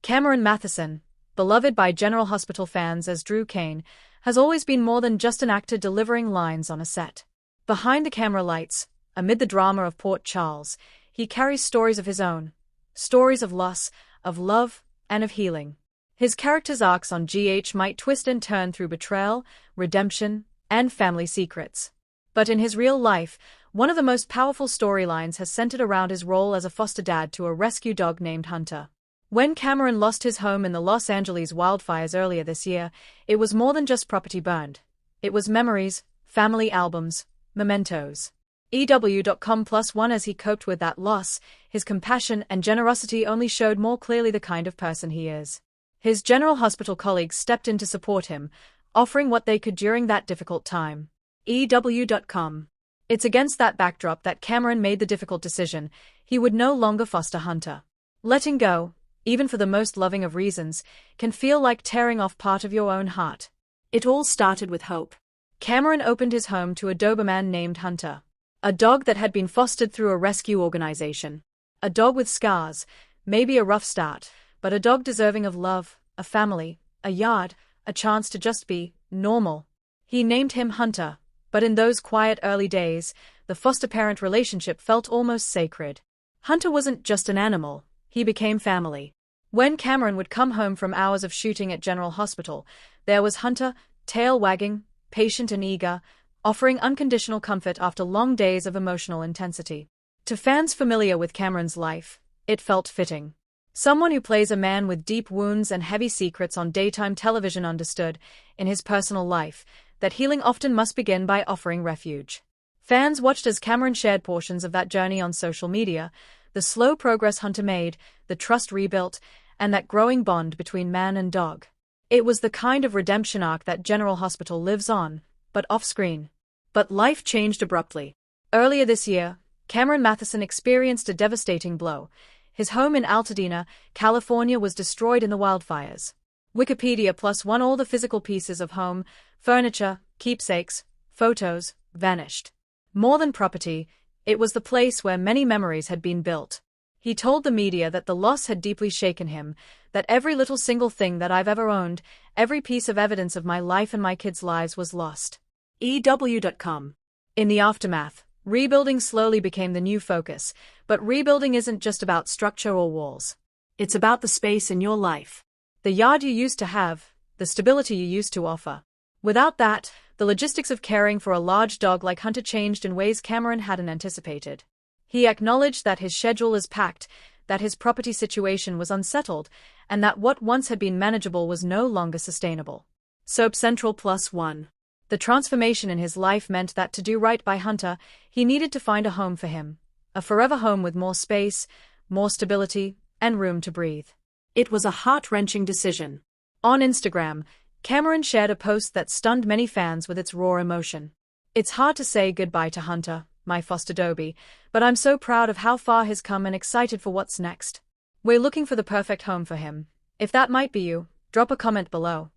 Cameron Mathison, beloved by General Hospital fans as Drew Kane, has always been more than just an actor delivering lines on a set. Behind the camera lights, amid the drama of Port Charles, he carries stories of his own. Stories of loss, of love, and of healing. His character's arcs on GH might twist and turn through betrayal, redemption, and family secrets. But in his real life, one of the most powerful storylines has centered around his role as a foster dad to a rescue dog named Hunter. When Cameron lost his home in the Los Angeles wildfires earlier this year, it was more than just property burned. It was memories, family albums, mementos. EW.com+1 As he coped with that loss, his compassion and generosity only showed more clearly the kind of person he is. His General Hospital colleagues stepped in to support him, offering what they could during that difficult time. EW.com. It's against that backdrop that Cameron made the difficult decision. He would no longer foster Hunter. Letting go, even for the most loving of reasons, can feel like tearing off part of your own heart. It all started with hope. Cameron opened his home to a Doberman named Hunter. A dog that had been fostered through a rescue organization. A dog with scars, maybe a rough start, but a dog deserving of love, a family, a yard, a chance to just be normal. He named him Hunter, but in those quiet early days, the foster-parent relationship felt almost sacred. Hunter wasn't just an animal, he became family. When Cameron would come home from hours of shooting at General Hospital, there was Hunter, tail wagging, patient and eager, offering unconditional comfort after long days of emotional intensity. To fans familiar with Cameron's life, it felt fitting. Someone who plays a man with deep wounds and heavy secrets on daytime television understood, in his personal life, that healing often must begin by offering refuge. Fans watched as Cameron shared portions of that journey on social media, the slow progress Hunter made, the trust rebuilt, and that growing bond between man and dog. It was the kind of redemption arc that General Hospital lives on, but off-screen. But life changed abruptly. Earlier this year, Cameron Mathison experienced a devastating blow. His home in Altadena, California was destroyed in the wildfires. Wikipedia+1 All the physical pieces of home, furniture, keepsakes, photos, vanished. More than property, it was the place where many memories had been built. He told the media that the loss had deeply shaken him, that every little single thing that I've ever owned, every piece of evidence of my life and my kids' lives was lost. EW.com. In the aftermath, rebuilding slowly became the new focus, but rebuilding isn't just about structure or walls. It's about the space in your life. The yard you used to have, the stability you used to offer. Without that, the logistics of caring for a large dog like Hunter changed in ways Cameron hadn't anticipated. He acknowledged that his schedule is packed, that his property situation was unsettled, and that what once had been manageable was no longer sustainable. SoapCentral+1. The transformation in his life meant that to do right by Hunter, he needed to find a home for him. A forever home with more space, more stability, and room to breathe. It was a heart-wrenching decision. On Instagram, Cameron shared a post that stunned many fans with its raw emotion. It's hard to say goodbye to Hunter, my foster Dobie, but I'm so proud of how far he's come and excited for what's next. We're looking for the perfect home for him. If that might be you, drop a comment below.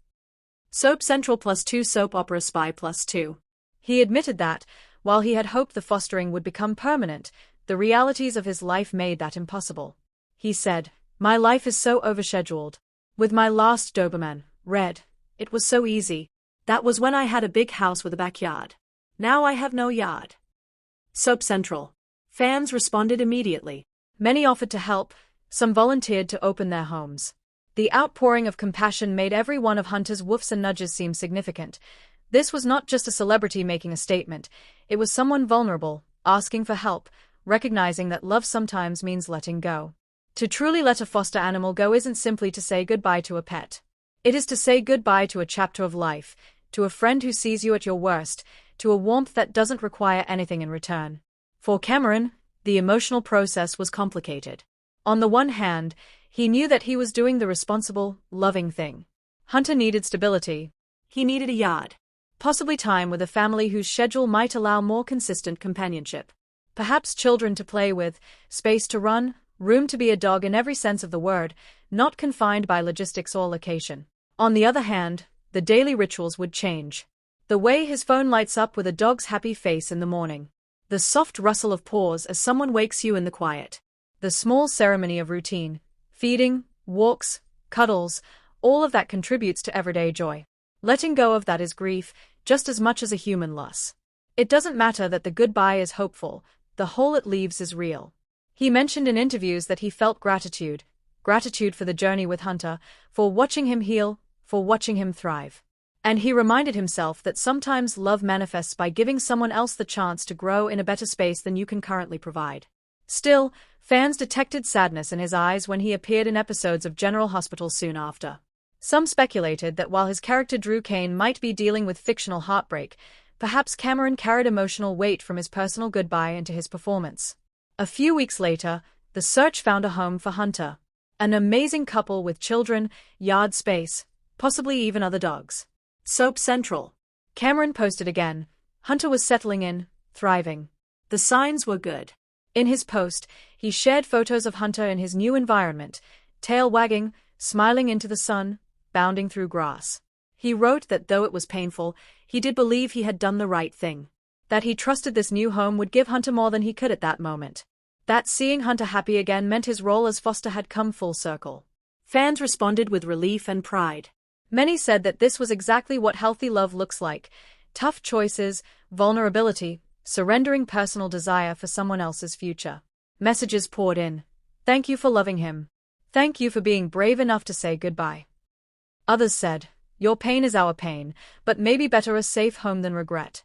SoapCentral+2 Soap Opera Spy+2. He admitted that, while he had hoped the fostering would become permanent, the realities of his life made that impossible. He said, "My life is so overscheduled. With my last Doberman, Red, it was so easy. That was when I had a big house with a backyard. Now I have no yard." Soap Central. Fans responded immediately. Many offered to help, some volunteered to open their homes. The outpouring of compassion made every one of Hunter's woofs and nudges seem significant. This was not just a celebrity making a statement, it was someone vulnerable, asking for help, recognizing that love sometimes means letting go. To truly let a foster animal go isn't simply to say goodbye to a pet. It is to say goodbye to a chapter of life, to a friend who sees you at your worst, to a warmth that doesn't require anything in return. For Cameron, the emotional process was complicated. On the one hand, he knew that he was doing the responsible, loving thing. Hunter needed stability. He needed a yard. Possibly time with a family whose schedule might allow more consistent companionship. Perhaps children to play with, space to run, room to be a dog in every sense of the word, not confined by logistics or location. On the other hand, the daily rituals would change. The way his phone lights up with a dog's happy face in the morning. The soft rustle of paws as someone wakes you in the quiet. The small ceremony of routine. Feeding, walks, cuddles, all of that contributes to everyday joy. Letting go of that is grief, just as much as a human loss. It doesn't matter that the goodbye is hopeful, the hole it leaves is real. He mentioned in interviews that he felt gratitude for the journey with Hunter, for watching him heal, for watching him thrive. And he reminded himself that sometimes love manifests by giving someone else the chance to grow in a better space than you can currently provide. Still, fans detected sadness in his eyes when he appeared in episodes of General Hospital soon after. Some speculated that while his character Drew Kane might be dealing with fictional heartbreak, perhaps Cameron carried emotional weight from his personal goodbye into his performance. A few weeks later, the search found a home for Hunter. An amazing couple with children, yard space, possibly even other dogs. Soap Central. Cameron posted again. Hunter was settling in, thriving. The signs were good. In his post, he shared photos of Hunter in his new environment, tail wagging, smiling into the sun, bounding through grass. He wrote that though it was painful, he did believe he had done the right thing. That he trusted this new home would give Hunter more than he could at that moment. That seeing Hunter happy again meant his role as foster had come full circle. Fans responded with relief and pride. Many said that this was exactly what healthy love looks like: tough choices, vulnerability, surrendering personal desire for someone else's future. Messages poured in. Thank you for loving him. Thank you for being brave enough to say goodbye. Others said, your pain is our pain, but maybe better a safe home than regret.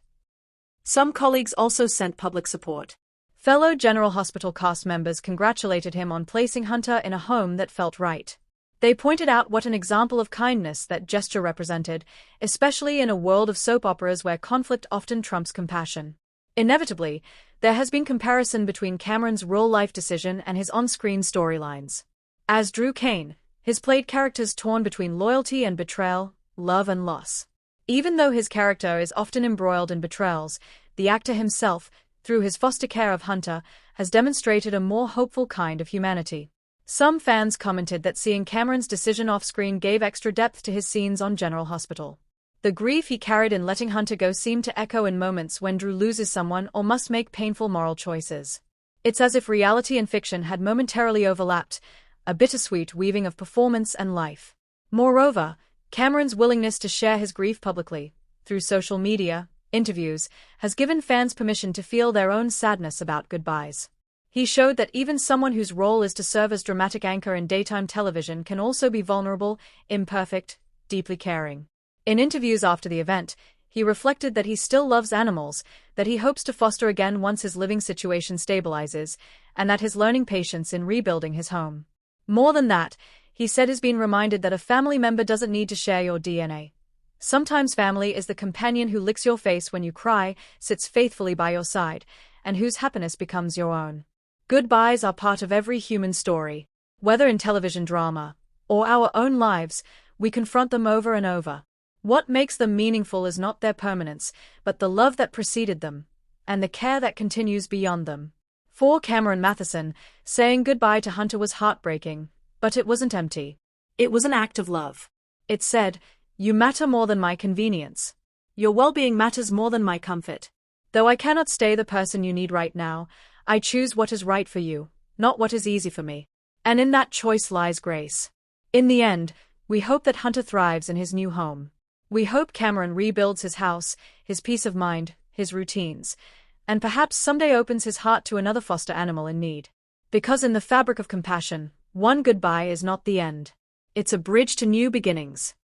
Some colleagues also sent public support. Fellow General Hospital cast members congratulated him on placing Hunter in a home that felt right. They pointed out what an example of kindness that gesture represented, especially in a world of soap operas where conflict often trumps compassion. Inevitably, there has been comparison between Cameron's real-life decision and his on-screen storylines. As Drew Kane, his played characters torn between loyalty and betrayal, love and loss. Even though his character is often embroiled in betrayals, the actor himself, through his foster care of Hunter, has demonstrated a more hopeful kind of humanity. Some fans commented that seeing Cameron's decision off-screen gave extra depth to his scenes on General Hospital. The grief he carried in letting Hunter go seemed to echo in moments when Drew loses someone or must make painful moral choices. It's as if reality and fiction had momentarily overlapped, a bittersweet weaving of performance and life. Moreover, Cameron's willingness to share his grief publicly, through social media, interviews, has given fans permission to feel their own sadness about goodbyes. He showed that even someone whose role is to serve as dramatic anchor in daytime television can also be vulnerable, imperfect, deeply caring. In interviews after the event, he reflected that he still loves animals, that he hopes to foster again once his living situation stabilizes, and that he's learning patience in rebuilding his home. More than that, he said he's been reminded that a family member doesn't need to share your DNA. Sometimes family is the companion who licks your face when you cry, sits faithfully by your side, and whose happiness becomes your own. Goodbyes are part of every human story. Whether in television drama or our own lives, we confront them over and over. What makes them meaningful is not their permanence, but the love that preceded them, and the care that continues beyond them. For Cameron Mathison, saying goodbye to Hunter was heartbreaking, but it wasn't empty. It was an act of love. It said, you matter more than my convenience. Your well-being matters more than my comfort. Though I cannot stay the person you need right now, I choose what is right for you, not what is easy for me. And in that choice lies grace. In the end, we hope that Hunter thrives in his new home. We hope Cameron rebuilds his house, his peace of mind, his routines, and perhaps someday opens his heart to another foster animal in need. Because in the fabric of compassion, one goodbye is not the end. It's a bridge to new beginnings.